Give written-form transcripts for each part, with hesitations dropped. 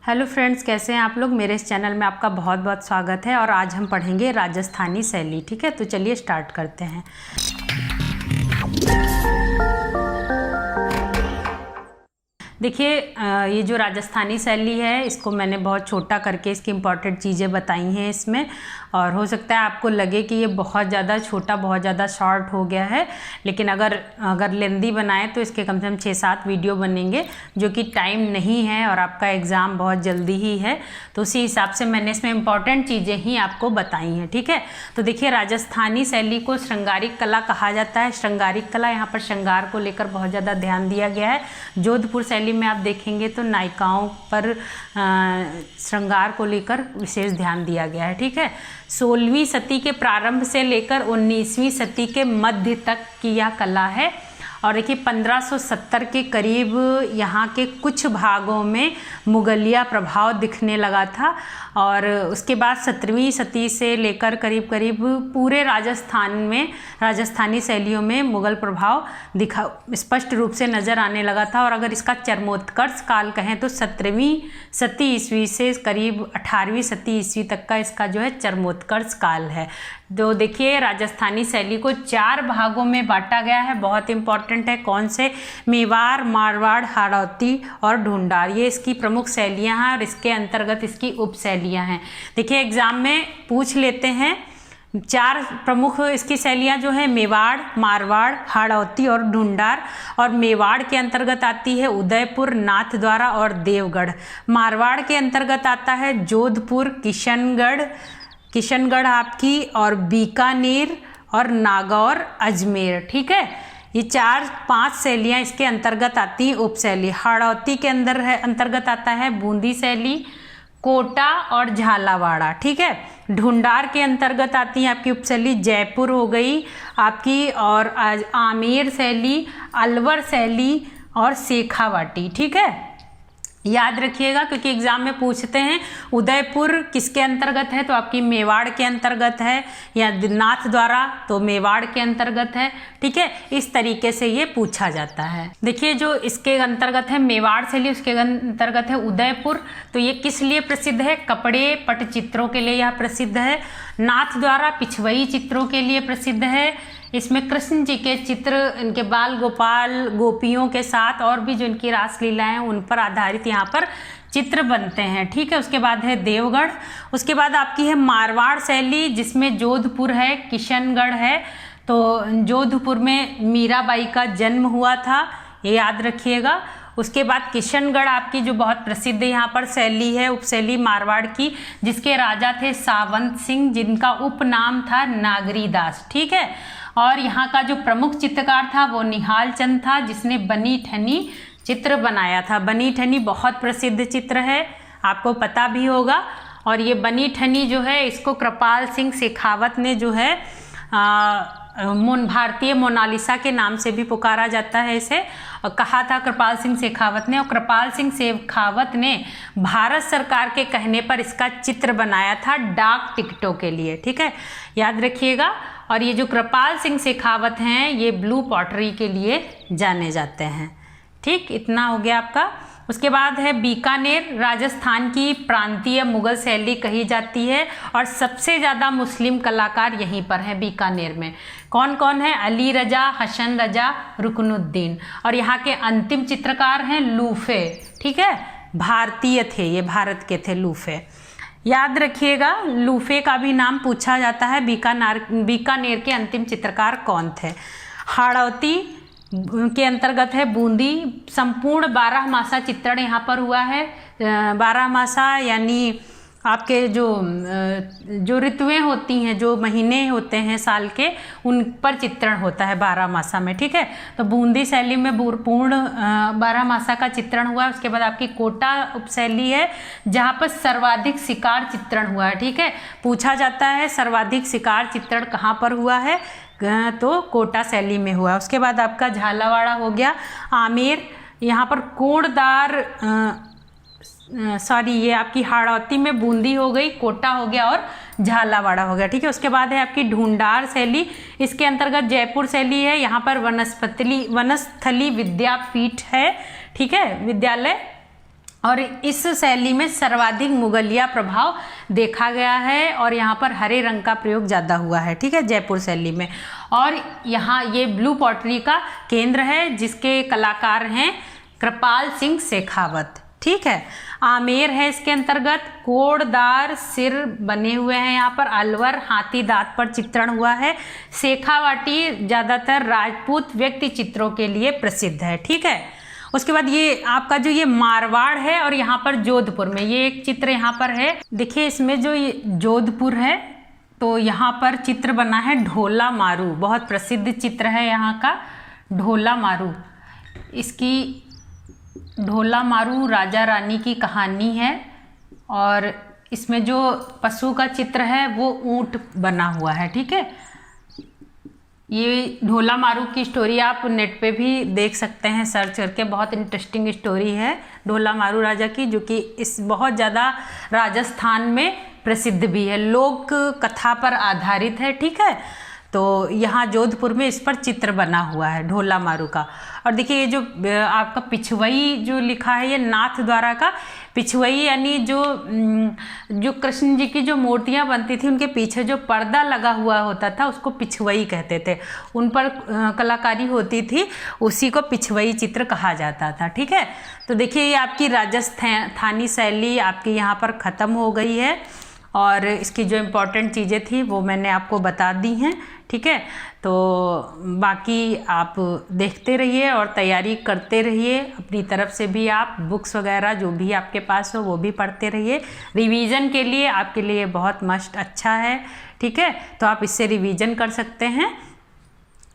Hello friends, कैसे हैं आप लोग। मेरे इस चैनल में आपका बहुत बहुत स्वागत है और आज हम पढ़ेंगे राजस्थानी शैली। ठीक है, तो चलिए स्टार्ट करते हैं। देखिए, ये जो राजस्थानी शैली है इसको मैंने बहुत छोटा करके इसकी इम्पॉर्टेंट चीज़ें बताई हैं इसमें, और हो सकता है आपको लगे कि ये बहुत ज़्यादा छोटा, बहुत ज़्यादा शॉर्ट हो गया है, लेकिन अगर लेंदी बनाए तो इसके कम से कम 6-7 वीडियो बनेंगे, जो कि टाइम नहीं है और आपका एग्ज़ाम बहुत जल्दी ही है, तो उसी हिसाब से मैंने इसमें इम्पॉर्टेंट चीज़ें ही आपको बताई हैं। ठीक है, तो देखिए, राजस्थानी शैली को श्रृंगारिक कला कहा जाता है। श्रृंगारिक कला, यहाँ पर श्रृंगार को लेकर बहुत ज़्यादा ध्यान दिया गया है। जोधपुर शैली में आप देखेंगे तो नायिकाओं पर श्रृंगार को लेकर विशेष ध्यान दिया गया है। ठीक है, 16वीं सदी के प्रारंभ से लेकर 19वीं सदी के मध्य तक की यह कला है। और देखिए, 1570 के करीब यहाँ के कुछ भागों में मुगलिया प्रभाव दिखने लगा था, और उसके बाद 17वीं सदी से लेकर करीब करीब पूरे राजस्थान में राजस्थानी शैलियों में मुग़ल प्रभाव स्पष्ट रूप से नज़र आने लगा था। और अगर इसका चरमोत्कर्ष काल कहें तो 17वीं सदी ईस्वी से करीब 18वीं सदी ईस्वी तक का इसका जो है चरमोत्कर्ष काल है। तो देखिए, राजस्थानी शैली को 4 भागों में बांटा गया है। बहुत इंपॉर्टेंट है। कौन से? मेवाड़, मारवाड़, हाड़ौती और ढूंढार, ये इसकी प्रमुख शैलियाँ हैं और इसके अंतर्गत इसकी उप शैलियाँ हैं। देखिए, एग्जाम में पूछ लेते हैं। 4 प्रमुख इसकी शैलियाँ जो है मेवाड़, मारवाड़, हाड़ौती और ढूंढार। और मेवाड़ के अंतर्गत आती है उदयपुर, नाथद्वारा और देवगढ़। मारवाड़ के अंतर्गत आता है जोधपुर, किशनगढ़ आपकी, और बीकानेर और नागौर, अजमेर। ठीक है, ये 4-5 शैलियाँ इसके अंतर्गत आती हैं उप शैली। हाड़ौती के अंतर्गत आता है बूंदी शैली, कोटा और झालावाड़ा। ठीक है, ढूंढार के अंतर्गत आती है आपकी उप शैली जयपुर हो गई आपकी, और आमेर शैली, अलवर शैली और शेखावाटी। ठीक है, याद रखिएगा क्योंकि एग्जाम में पूछते हैं। उदयपुर किसके अंतर्गत है? तो आपकी मेवाड़ के अंतर्गत है, या नाथद्वारा तो मेवाड़ के अंतर्गत है। ठीक है, इस तरीके से ये पूछा जाता है। देखिए, जो इसके अंतर्गत है मेवाड़ शैली, उसके अंतर्गत है उदयपुर। तो ये किस लिए प्रसिद्ध है? कपड़े, पटचित्रों के लिए यह प्रसिद्ध है। नाथद्वारा पिछवई चित्रों के लिए प्रसिद्ध है। इसमें कृष्ण जी के चित्र, इनके बाल गोपाल गोपियों के साथ और भी जो इनकी रासलीलाएं उन पर आधारित यहाँ पर चित्र बनते हैं। ठीक है, उसके बाद है देवगढ़। उसके बाद आपकी है मारवाड़ शैली, जिसमें जोधपुर है, किशनगढ़ है। तो जोधपुर में मीराबाई का जन्म हुआ था, ये याद रखिएगा। उसके बाद किशनगढ़ आपकी जो बहुत प्रसिद्ध यहाँ पर शैली है, उपशैली मारवाड़ की, जिसके राजा थे सावंत सिंह, जिनका उपनाम था नागरीदास। ठीक है, और यहाँ का जो प्रमुख चित्रकार था वो निहाल चंद था, जिसने बनी ठनी चित्र बनाया था। बनी ठनी बहुत प्रसिद्ध चित्र है, आपको पता भी होगा। और ये बनी ठनी जो है, इसको कृपाल सिंह शेखावत ने जो है भारतीय मोनालिसा के नाम से भी पुकारा जाता है इसे, और कहा था कृपाल सिंह शेखावत ने। और कृपाल सिंह शेखावत ने भारत सरकार के कहने पर इसका चित्र बनाया था डाक टिकटों के लिए। ठीक है, याद रखिएगा। और ये जो कृपाल सिंह शेखावत हैं, ये ब्लू पॉटरी के लिए जाने जाते हैं। ठीक, इतना हो गया आपका। उसके बाद है बीकानेर, राजस्थान की प्रांतीय मुगल शैली कही जाती है, और सबसे ज़्यादा मुस्लिम कलाकार यहीं पर हैं बीकानेर में। कौन कौन है? अली रजा, हसन रजा, रुकनुद्दीन। और यहाँ के अंतिम चित्रकार हैं लूफे। ठीक है, भारतीय थे, ये भारत के थे लूफे, याद रखिएगा। लूफे का भी नाम पूछा जाता है। बीकानेर के अंतिम चित्रकार कौन थे? हाड़ौती के अंतर्गत है बूंदी। संपूर्ण 12 मासा चित्रण यहाँ पर हुआ है। 12 मासा यानी आपके जो ऋतुएं होती हैं, जो महीने होते हैं साल के, उन पर चित्रण होता है 12 मासा में। ठीक है, तो बूंदी शैली में पूर्ण 12 मासा का चित्रण हुआ है। उसके बाद आपकी कोटा उपशैली है, जहाँ पर सर्वाधिक शिकार चित्रण हुआ है। ठीक है, पूछा जाता है सर्वाधिक शिकार चित्रण कहाँ पर हुआ है, तो कोटा शैली में हुआ। उसके बाद आपका झालावाड़ा हो गया। आमेर, यहाँ पर कोणदार ये आपकी हाड़ौती में बूंदी हो गई, कोटा हो गया और झालावाड़ा हो गया। ठीक है, उसके बाद है आपकी ढूंढार शैली, इसके अंतर्गत जयपुर शैली है। यहाँ पर वनस्थली विद्यापीठ है। ठीक है, विद्यालय और इस शैली में सर्वाधिक मुगलिया प्रभाव देखा गया है और यहाँ पर हरे रंग का प्रयोग ज़्यादा हुआ है, ठीक है, जयपुर शैली में। और यहाँ ये ब्लू पॉटरी का केंद्र है जिसके कलाकार हैं कृपाल सिंह शेखावत, ठीक है। आमेर है इसके अंतर्गत, कोड़दार सिर बने हुए हैं यहाँ पर, अलवर हाथी दांत पर चित्रण हुआ है। शेखावाटी ज़्यादातर राजपूत व्यक्ति चित्रों के लिए प्रसिद्ध है, ठीक है। उसके बाद ये आपका जो ये मारवाड़ है और यहाँ पर जोधपुर में ये एक चित्र यहाँ पर है, देखिए इसमें जो ये जोधपुर है तो यहाँ पर चित्र बना है ढोला मारू, बहुत प्रसिद्ध चित्र है यहाँ का ढोला मारू। इसकी ढोला मारू राजा रानी की कहानी है और इसमें जो पशु का चित्र है वो ऊंट बना हुआ है, ठीक है। ये ढोला मारू की स्टोरी आप नेट पे भी देख सकते हैं सर्च करके, बहुत इंटरेस्टिंग स्टोरी है ढोला मारू राजा की, जो कि इस बहुत ज़्यादा राजस्थान में प्रसिद्ध भी है, लोक कथा पर आधारित है, ठीक है। तो यहाँ जोधपुर में इस पर चित्र बना हुआ है ढोला मारू का। और देखिए ये जो आपका पिछवई जो लिखा है ये नाथ द्वारा का पिछवई, यानी जो कृष्ण जी की जो मूर्तियाँ बनती थी उनके पीछे जो पर्दा लगा हुआ होता था उसको पिछवई कहते थे, उन पर कलाकारी होती थी, उसी को पिछवई चित्र कहा जाता था, ठीक है। तो देखिए ये आपकी राजस्थानी शैली आपकी यहाँ पर ख़त्म हो गई है और इसकी जो इम्पोर्टेंट चीज़ें थी वो मैंने आपको बता दी हैं, ठीक है। तो बाकी आप देखते रहिए और तैयारी करते रहिए, अपनी तरफ से भी आप बुक्स वगैरह जो भी आपके पास हो वो भी पढ़ते रहिए, रिवीजन के लिए आपके लिए बहुत मस्त अच्छा है, ठीक है। तो आप इससे रिवीजन कर सकते हैं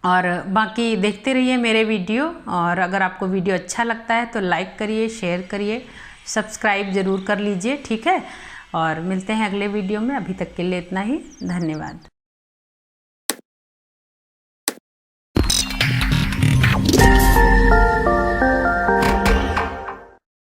और बाकी देखते रहिए मेरे वीडियो। और अगर आपको वीडियो अच्छा लगता है तो लाइक करिए, शेयर करिए, सब्सक्राइब ज़रूर कर लीजिए, ठीक है। और मिलते हैं अगले वीडियो में, अभी तक के लिए इतना ही, धन्यवाद।